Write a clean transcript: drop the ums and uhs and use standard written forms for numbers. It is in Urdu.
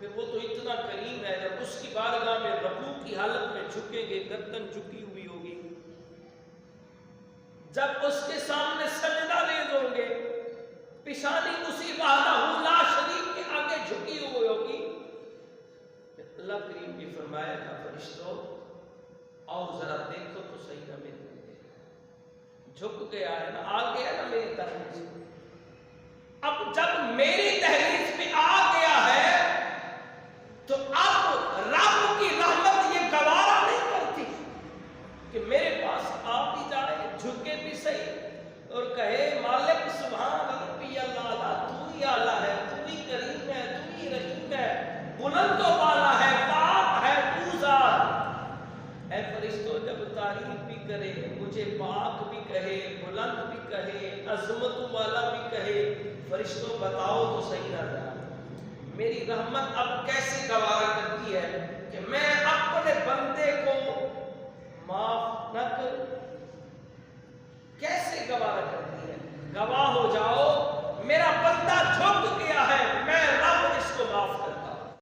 پھر وہ تو اتنا کریم ہے، جب اس کی بارگاہ میں رکوع کی حالت میں جھکیں گے، گردن جھکی ہوئی ہوگی، جب اس کے سامنے سجدہ ریز ہوں گے، پیشانی اسی وحدہ لا شریک کے آگے جھکی ہوئی ہوگی، اللہ کریم نے فرمایا تھا فرشتوں آؤ ذرا دیکھو تو صحیح نہ میرے جھک گیا ہے نا، آ گیا نا میری تحریز میں، اب جب میری تحریز میں آ گیا ہے تو اب رب کی رحمت یہ گوارا نہیں کرتی کہ میرے پاس آ بھی جائے، جھکے بھی صحیح اور کہے مالک سبحان ربی اللہ، تو ہی اعلیٰ ہے، تو ہی کریم ہے، تو ہی رحیم ہے، بلند و بالا ہے، پاک ہے تو ذات۔ اے فرشتوں جب تعریف بھی کرے، مجھے پاک بھی کہے، بلند بھی کہے، عظمت والا بھی کہے، فرشتوں بتاؤ تو صحیح نہ، میری رحمت اب کیسے گوارا کر